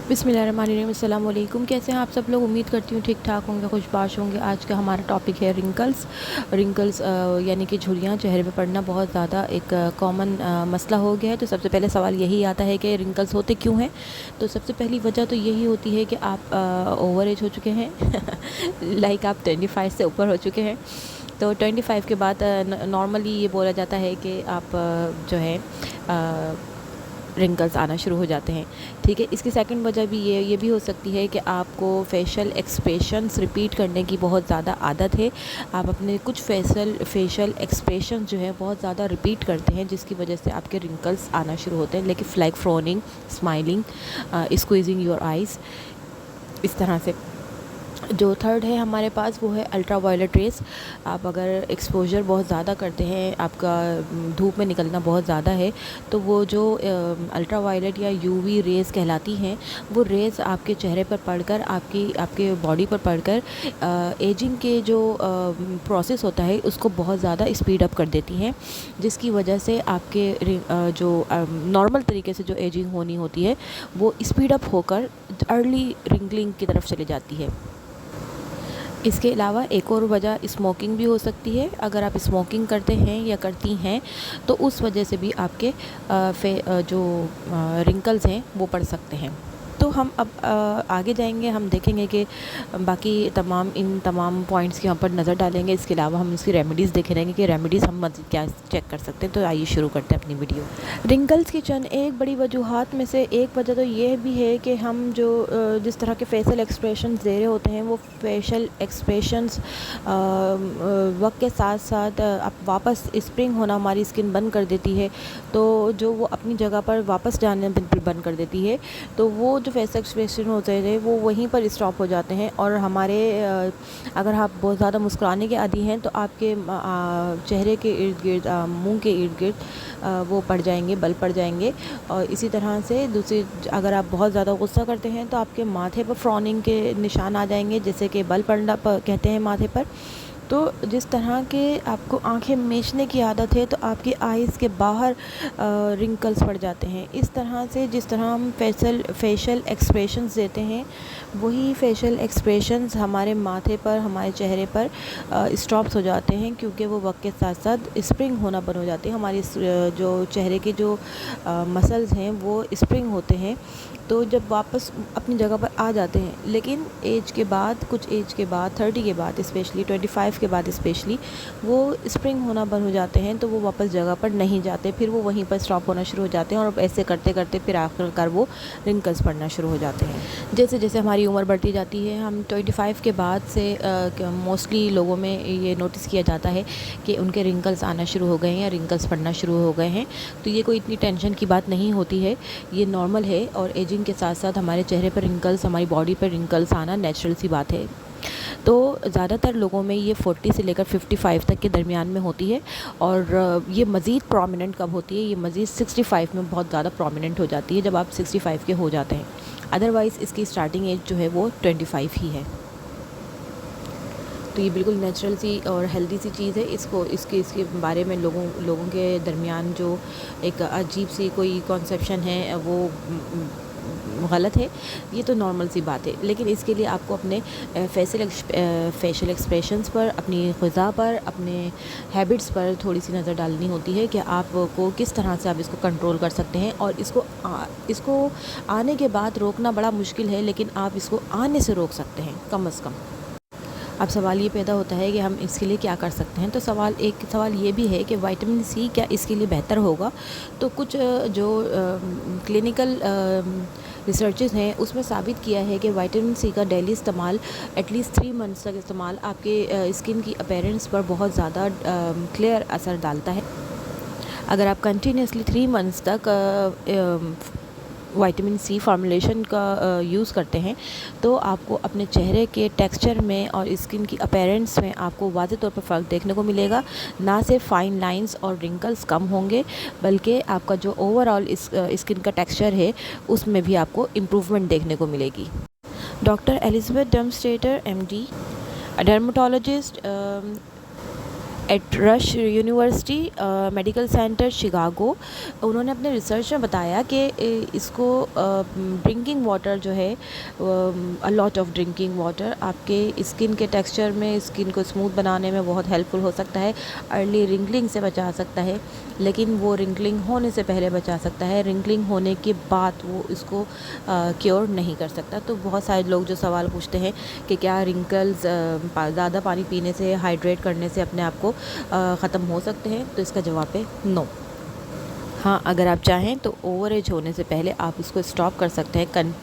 बिस्मिल्लाहिर्रहमानिर्रहीम। अस्सलाम वालेकुम। कैसे हैं आप सब लोग? उम्मीद करती हूँ ठीक ठाक होंगे, खुशबाश होंगे। आज का हमारा टॉपिक है रिंकल्स। रिंकल्स यानी कि झुर्रियाँ चेहरे पे पड़ना बहुत ज़्यादा एक कॉमन मसला हो गया है। तो सबसे पहले सवाल यही आता है कि रिंकल्स होते क्यों हैं। तो सबसे पहली वजह तो यही होती है कि आप ओवर एज हो चुके हैं लाइक आप 25 से ऊपर हो चुके हैं। तो 25 के बाद नॉर्मली ये बोला जाता है कि आप जो है रिंकल्स आना शुरू हो जाते हैं। ठीक है, इसकी सेकंड वजह भी ये भी हो सकती है कि आपको फेशियल एक्सप्रेशंस रिपीट करने की बहुत ज़्यादा आदत है। आप अपने कुछ फेशियल एक्सप्रेशन जो है बहुत ज़्यादा रिपीट करते हैं, जिसकी वजह से आपके रिंकल्स आना शुरू होते हैं। लेकिन like frowning, smiling, squeezing your eyes, इस तरह से। जो थर्ड है हमारे पास वो है अल्ट्रा वायलेट रेस। आप अगर एक्सपोजर बहुत ज़्यादा करते हैं, आपका धूप में निकलना बहुत ज़्यादा है, तो वो जो अल्ट्रा वायलेट या यूवी रेज़ कहलाती हैं, वो रेज़ आपके चेहरे पर पड़कर आपके बॉडी पर पड़कर एजिंग के जो प्रोसेस होता है उसको बहुत ज़्यादा स्पीड अप कर देती हैं, जिसकी वजह से आपके जो नॉर्मल तरीके से जो एजिंग होनी होती है वो स्पीड अप होकर अर्ली रिंकलिंग की तरफ चली जाती है। इसके अलावा एक और वजह स्मोकिंग भी हो सकती है। अगर आप स्मोकिंग करते हैं या करती हैं तो उस वजह से भी आपके जो रिंकल्स हैं वो पड़ सकते हैं। तो हम अब आगे जाएंगे, हम देखेंगे कि बाकी इन तमाम पॉइंट्स के यहाँ पर नज़र डालेंगे। इसके अलावा हम इसकी रेमेडीज़ देखे रहेंगे कि रेमेडीज़ हम क्या चेक कर सकते हैं। तो आइए शुरू करते हैं अपनी वीडियो। रिंकल्स की चंद एक बड़ी वजूहात में से एक वजह तो ये भी है कि हम जो जिस तरह के फेशियल एक्सप्रेशंस दे रहे होते हैं, वो फेशियल एक्सप्रेशंस वक्त के साथ साथ अब वापस स्प्रिंग होना हमारी स्किन बंद कर देती है। तो जो वो अपनी जगह पर वापस जाने बिल्कुल बंद कर देती है, तो वो जो फेस एक्सप्रेशन होते हैं वो वहीं पर स्टॉप हो जाते हैं। और हमारे अगर आप बहुत ज़्यादा मुस्कुराने के आदी हैं तो आपके चेहरे के इर्द गिर्द, मुंह के इर्द गिर्द वो पड़ जाएंगे, बल पड़ जाएंगे। और इसी तरह से दूसरी, अगर आप बहुत ज़्यादा गुस्सा करते हैं तो आपके माथे पर फ्रॉनिंग के निशान आ जाएंगे, जैसे कि बल पड़ना कहते हैं माथे पर। तो जिस तरह के आपको आंखें मीचने की आदत है तो आपकी आइज़ के बाहर रिंकल्स पड़ जाते हैं। इस तरह से जिस तरह हम फेशियल एक्सप्रेशंस देते हैं, वही फेशियल एक्सप्रेशंस हमारे माथे पर, हमारे चेहरे पर स्टॉप्स हो जाते हैं, क्योंकि वो वक्त के साथ साथ स्प्रिंग होना बंद हो जाती है। हमारी जो चेहरे के जो मसल्स हैं वो स्प्रिंग होते हैं, तो जब वापस अपनी जगह पर आ जाते हैं। लेकिन एज के बाद, कुछ एज के बाद, 30 के बाद स्पेशली, 25 के बाद स्पेशली, वो स्प्रिंग होना बंद हो जाते हैं, तो वो वापस जगह पर नहीं जाते, फिर वो वहीं पर स्टॉप होना शुरू हो जाते हैं। और ऐसे करते करते फिर आखिरकार वो रिंकल्स पड़ना शुरू हो जाते हैं। जैसे जैसे हमारी उम्र बढ़ती जाती है, हम 25 के बाद से मोस्टली लोगों में ये नोटिस किया जाता है कि उनके रिंकल्स आना शुरू हो गए हैं या रिंकल्स पड़ना शुरू हो गए हैं। तो ये कोई इतनी टेंशन की बात नहीं होती है, ये नॉर्मल है। और एजिंग के साथ साथ हमारे चेहरे पर रिंकल्स, हमारी बॉडी पर रिंकल्स आना नेचुरल सी बात है। तो ज़्यादातर लोगों में ये 40 से लेकर 55 तक के दरमियान में होती है। और ये मज़ीद प्रोमिनेंट कब होती है? ये मज़ीद 65 में बहुत ज़्यादा प्रोमिनेंट हो जाती है, जब आप 65 के हो जाते हैं। अदरवाइज़ इसकी स्टार्टिंग एज जो है वो 25 ही है। तो ये बिल्कुल नेचुरल सी और हेल्दी सी चीज़ है। इसके बारे में लोगों के दरमियान जो एक अजीब सी कोई कॉन्सेप्शन है, वो गलत है। ये तो नॉर्मल सी बात है। लेकिन इसके लिए आपको अपने फेशियल एक्सप्रेशंस पर, अपनी ग़िज़ा पर, अपने हैबिट्स पर थोड़ी सी नज़र डालनी होती है कि आपको किस तरह से आप इसको कंट्रोल कर सकते हैं। और इसको आने के बाद रोकना बड़ा मुश्किल है, लेकिन आप इसको आने से रोक सकते हैं कम अज़ कम। अब सवाल ये पैदा होता है कि हम इसके लिए क्या कर सकते हैं। तो एक सवाल ये भी है कि विटामिन सी क्या इसके लिए बेहतर होगा। तो कुछ जो क्लिनिकल रिसर्चेस हैं उसमें साबित किया है कि विटामिन सी का डेली इस्तेमाल, एटलीस्ट 3 मंथ्स तक इस्तेमाल, आपके स्किन की अपीयरेंस पर बहुत ज़्यादा क्लियर असर डालता है। अगर आप कंटिन्यूसली 3 मंथ्स तक विटामिन सी फार्मूलेशन का यूज़ करते हैं, तो आपको अपने चेहरे के टेक्सचर में और स्किन की अपीयरेंस में आपको वाज़ेह तौर पर फ़र्क देखने को मिलेगा। ना सिर्फ फाइन लाइंस और रिंकल्स कम होंगे, बल्कि आपका जो ओवरऑल स्किन का टेक्सचर है उसमें भी आपको इम्प्रूवमेंट देखने को मिलेगी। डॉक्टर एलिज़ाबेथ डर्मस्टेटर MD, dermatologist, at Rush University Medical Center Chicago, उन्होंने अपने रिसर्च में बताया कि इसको ड्रिंकिंग वाटर जो है, a lot of drinking water आपके स्किन के टेक्सचर में, स्किन को स्मूथ बनाने में बहुत हेल्पफुल हो सकता है। अर्ली रिंकलिंग से बचा सकता है, लेकिन वो रिंकलिंग होने से पहले बचा सकता है, रिंकलिंग होने के बाद वो इसको क्योर नहीं कर सकता। तो बहुत सारे लोग जो सवाल पूछते हैं कि क्या रिंकल्स ज़्यादा पानी पीने से, हाइड्रेट करने से अपने आप को ख़त्म हो सकते हैं, तो इसका जवाब है नो। हाँ, अगर आप चाहें तो ओवर एज होने से पहले आप उसको स्टॉप कर सकते हैं,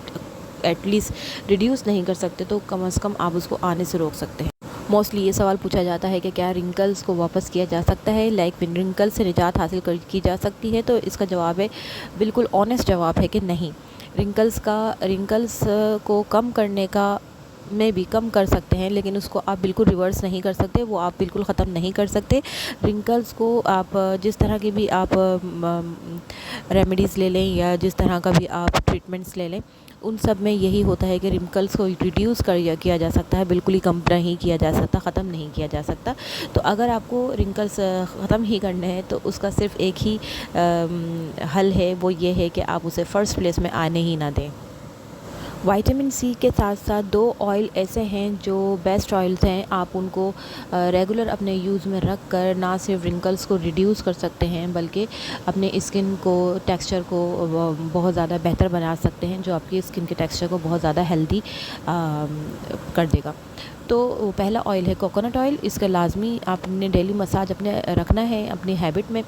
एटलीस्ट रिड्यूस नहीं कर सकते तो कम से कम आप उसको आने से रोक सकते हैं। मोस्टली ये सवाल पूछा जाता है कि क्या रिंकल्स को वापस किया जा सकता है, लाइक रिंकल्स से निजात हासिल की जा सकती है, तो इसका जवाब है बिल्कुल ऑनेस्ट जवाब है कि नहीं। रिंकल्स को कम करने का में भी कम कर सकते हैं, लेकिन उसको आप बिल्कुल रिवर्स नहीं कर सकते, वो आप बिल्कुल ख़त्म नहीं कर सकते। रिंकल्स को आप जिस तरह की भी आप रेमेडीज़ ले लें या जिस तरह का भी आप ट्रीटमेंट्स ले लें, उन सब में यही होता है कि रिंकल्स को रिड्यूस किया जा सकता है, बिल्कुल ही कम नहीं किया जा सकता, ख़त्म नहीं किया जा सकता। तो अगर आपको रिंकल्स ख़त्म ही करने हैं तो उसका सिर्फ एक ही हल है, वो ये है कि आप उसे फ़र्स्ट प्लेस में आने ही ना दें। विटामिन सी के साथ साथ 2 ऑयल ऐसे हैं जो बेस्ट ऑयल्स हैं, आप उनको रेगुलर अपने यूज़ में रख कर ना सिर्फ रिंकल्स को रिड्यूस कर सकते हैं, बल्कि अपने स्किन को, टेक्सचर को बहुत ज़्यादा बेहतर बना सकते हैं, जो आपकी स्किन के टेक्सचर को बहुत ज़्यादा हेल्दी कर देगा। तो पहला ऑयल है कोकोनट ऑयल। इसका लाजमी आपने डेली मसाज अपने रखना है अपनी हैबिट में,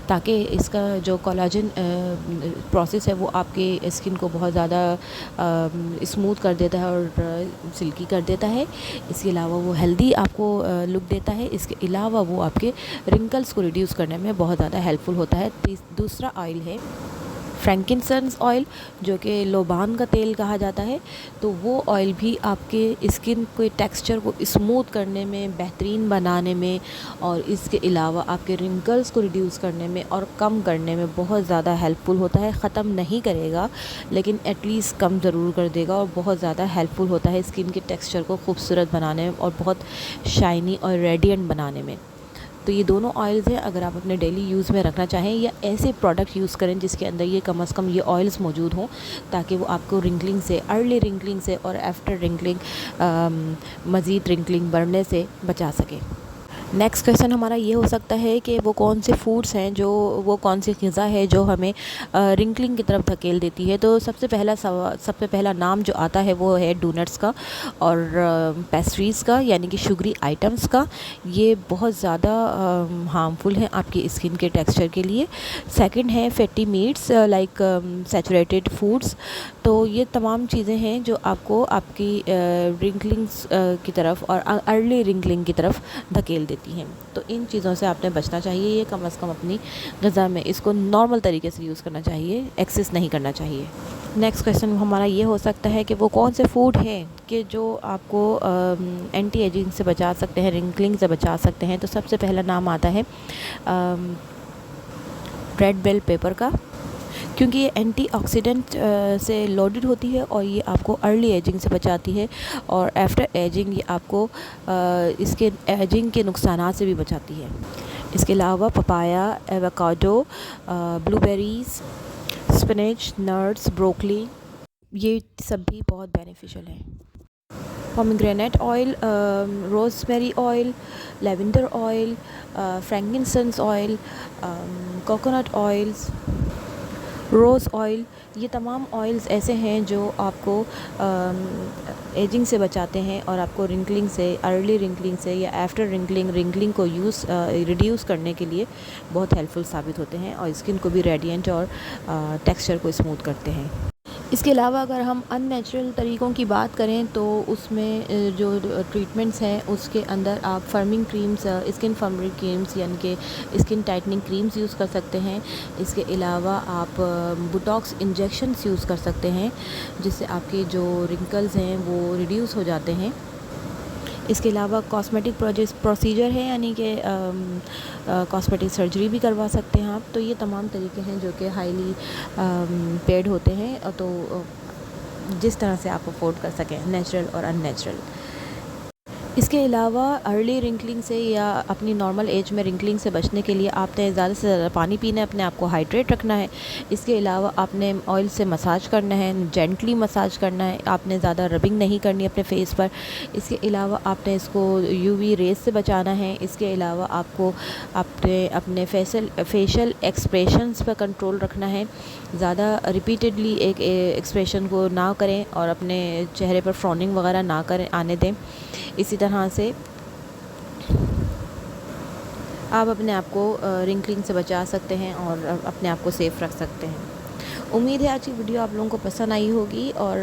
ताकि इसका जो कोलाजन प्रोसेस है वो आपके स्किन को बहुत ज़्यादा स्मूथ कर देता है और सिल्की कर देता है। इसके अलावा वो हेल्दी आपको लुक देता है। इसके अलावा वो आपके रिंकल्स को रिड्यूस करने में बहुत ज़्यादा हेल्पफुल होता है। दूसरा ऑयल है फ्रैंकिनसेंस ऑयल, जो कि लोबान का तेल कहा जाता है। तो वो ऑयल भी आपके स्किन के टेक्सचर को स्मूथ करने में, बेहतरीन बनाने में और इसके अलावा आपके रिंकल्स को रिड्यूस करने में और कम करने में बहुत ज़्यादा हेल्पफुल होता है। ख़त्म नहीं करेगा, लेकिन एटलीस्ट कम ज़रूर कर देगा और बहुत ज़्यादा हेल्पफुल होता है स्किन के टेक्सचर को खूबसूरत बनाने में और बहुत शाइनी और रेडिएंट बनाने में। तो ये दोनों ऑयल्स हैं, अगर आप अपने डेली यूज़ में रखना चाहें या ऐसे प्रोडक्ट यूज़ करें जिसके अंदर ये कम से कम ये ऑयल्स मौजूद हों, ताकि वो आपको रिंकलिंग से, अर्ली रिंकलिंग से और आफ्टर रिंकलिंग मज़ीद रिंकलिंग बढ़ने से बचा सके। नेक्स्ट क्वेश्चन हमारा ये हो सकता है कि वो कौन से फूड्स हैं, वो कौन सी ग़िज़ा है जो हमें रिंकलिंग की तरफ धकेल देती है। तो सबसे पहला नाम जो आता है वो है डोनट्स का और पेस्ट्रीज़ का, यानी कि शुगरी आइटम्स का। ये बहुत ज़्यादा हार्मफुल हैं आपकी स्किन के टेक्सचर के लिए। सेकंड है fatty meets like saturated foods. तो ये तमाम चीज़ें हैं जो आपको आपकी रिंकलिंग्स की तरफ और अर्ली रिंकलिंग की तरफ धकेल देती हैं। तो इन चीज़ों से आपने बचना चाहिए। ये कम से कम अपनी ग़िज़ा में इसको नॉर्मल तरीके से यूज़ करना चाहिए, एक्सेस नहीं करना चाहिए। नेक्स्ट क्वेश्चन हमारा ये हो सकता है कि वो कौन से फूड हैं कि जो आपको एंटी एजिंग से बचा सकते हैं, रिंकलिंग से बचा सकते हैं। तो सबसे पहला नाम आता है रेड बेल पेपर का, क्योंकि ये एंटीऑक्सीडेंट से लोडेड होती है और ये आपको अर्ली एजिंग से बचाती है और आफ्टर एजिंग ये आपको इसके एजिंग के नुकसानात से भी बचाती है। इसके अलावा papaya, avocado, blueberries, spinach, nuts, broccoli, ये सब भी बहुत बेनिफिशियल हैं। Pomegranate oil, rosemary oil, lavender oil, frankincense oil, coconut oils, rose oil, ये तमाम ऑयल्स ऐसे हैं जो आपको एजिंग से बचाते हैं और आपको रिंकलिंग से, अर्ली रिंकलिंग से या आफ्टर रिंकलिंग को रिड्यूस करने के लिए बहुत हेल्पफुल साबित होते हैं और स्किन को भी रेडिएंट और टेक्सचर को स्मूथ करते हैं। इसके अलावा अगर हम अननेचुरल तरीक़ों की बात करें तो उसमें जो ट्रीटमेंट्स हैं उसके अंदर आप forming creams, skin forming creams यानी कि स्किन टाइटनिंग क्रीम्स यूज़ कर सकते हैं। इसके अलावा आप बोटॉक्स इंजेक्शंस यूज़ कर सकते हैं, जिससे आपके जो रिंकल्स हैं वो रिड्यूस हो जाते हैं। इसके अलावा कॉस्मेटिक प्रोसीजर है, यानी कि कॉस्मेटिक सर्जरी भी करवा सकते हैं आप। तो ये तमाम तरीके हैं जो कि हाईली पेड होते हैं, तो जिस तरह से आप अफोर्ड कर सकें, नेचुरल और अननेचुरल। इसके अलावा अर्ली रिंकलिंग से या अपनी नॉर्मल एज में रिंकलिंग से बचने के लिए आपने ज़्यादा से ज़्यादा पानी पीना है, अपने आप को हाइड्रेट रखना है। इसके अलावा आपने ऑयल से मसाज करना है, जेंटली मसाज करना है, आपने ज़्यादा रबिंग नहीं करनी अपने फेस पर। इसके अलावा आपने इसको यूवी रेज से बचाना है। इसके अलावा आपको अपने फेशियल एक्सप्रेशंस पर कंट्रोल रखना है। ज़्यादा रिपीटेडली एक एक्सप्रेशन को ना करें और अपने चेहरे पर फ्रॉनिंग वगैरह ना करें आने दें। इसी तरह से आप अपने आप को रिंकलिंग से बचा सकते हैं और अपने आप को सेफ़ रख सकते हैं। उम्मीद है आज की वीडियो आप लोगों को पसंद आई होगी और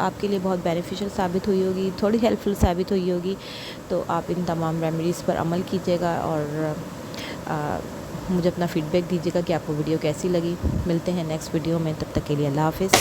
आपके लिए बहुत बेनिफिशियल साबित हुई होगी, थोड़ी हेल्पफुल साबित हुई होगी। तो आप इन तमाम रेमेडीज़ पर अमल कीजिएगा और मुझे अपना फ़ीडबैक दीजिएगा कि आपको वीडियो कैसी लगी। मिलते हैं नेक्स्ट वीडियो में, तब तक के लिए अल्लाह हाफ़िज़।